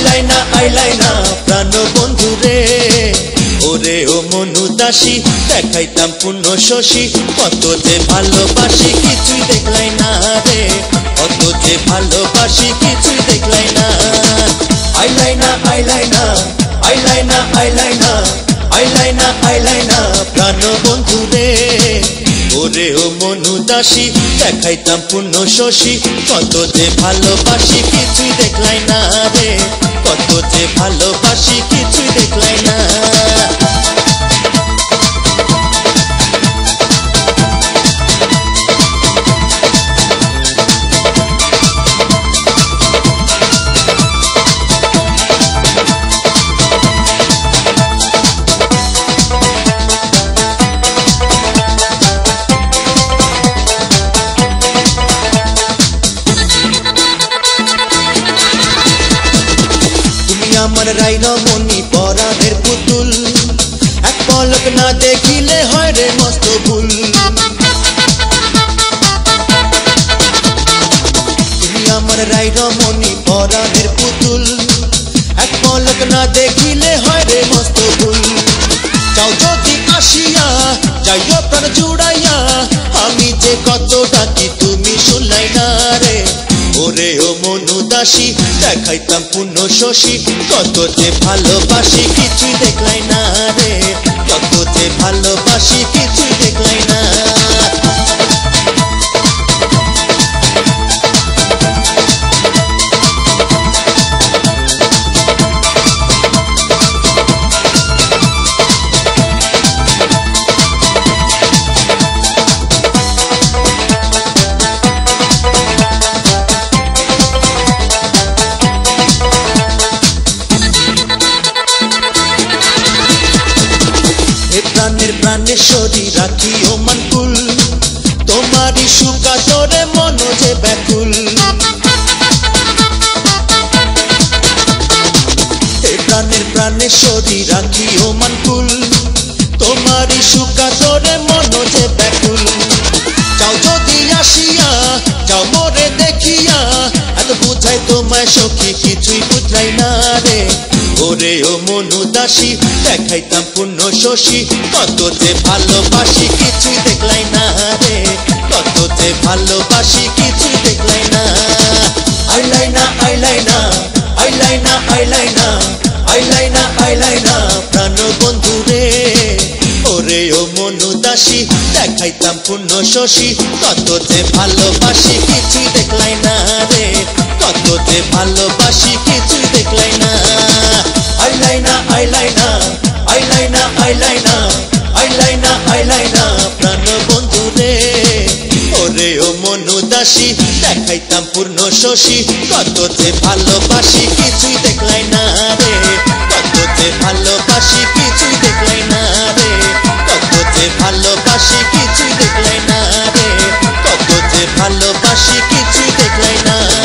আইলাই না প্রাণ বন্ধু রে ওরে ও মনু দাসী দেখাইতাম পূর্ণ শশী কত যে ভালোবাসি কিছুই দেখলাই না রে কত যে ভালোবাসি কিছুই দেখলাই না আইলাই না প্রাণ বন্ধু রে ওরে ও মনু দাসী দেখাইতাম পূর্ণ শশী কত যে ভালোবাসি কিছুই দেখলাই না রে কত যে ভালোবাসি কিছুই দেখলাই না আমার রাইরমণি পরাণের পুতুল এক পলক না দেখিলে হয় রে মস্ত ভুল তুমি আমার রাইরমণি পরাণের পুতুল এক পলক না দেখিলে হয় রে মস্ত ভুল যাও যদি আসিয়া যাইও প্রাণ জুড়াইয়া আমি যে কত ডাকি তুমি শুনলাই না রে ওরে ও মনু দাসী দেখাইতাম পূর্ণ শশী কত যে ভালোবাসি কিছুই দেখলাই না রে কত যে ভালোবাসি কিছুই দেখলাই না প্রাণের প্রাণেশ্বরী রাখিও মনকুল তোমারই সুকাতরে মন যে ব্যাকুল প্রাণের প্রাণেশ্বরী রাখিও মনকুল তোমারই সুকাতরে মন যে ব্যাকুল যাও যদি আসিয়া যাও মোরে দেখিয়া এত বুঝাই তোমায় সখী কিছুই বুঝলাই না রে ওরে ও মনু দাসী দেখাইতাম পূর্ণ শশী কত যে ভালোবাসি কিছুই দেখলাই না রে কত যে ভালোবাসি কিছুই দেখলাই না আইলাই না প্রাণ বন্ধু রে ওরে ও মনু দাসী দেখাইতাম পূর্ণ শশী কত যে ভালোবাসি কিছুই দেখলাই না রে কত যে ভালোবাসি কিছুই দেখলাই না আইলাই না প্রাণ বন্ধু রে ওরে ও মনু দাসী দেখাইতাম পূর্ণ শশী কত যে ভালোবাসি কিছুই দেখলাই না রে কত যে ভালোবাসি কিছুই দেখলাই না রে কত যে ভালোবাসি কিছুই দেখলাই না রে কত যে ভালোবাসি কিছুই দেখলাই না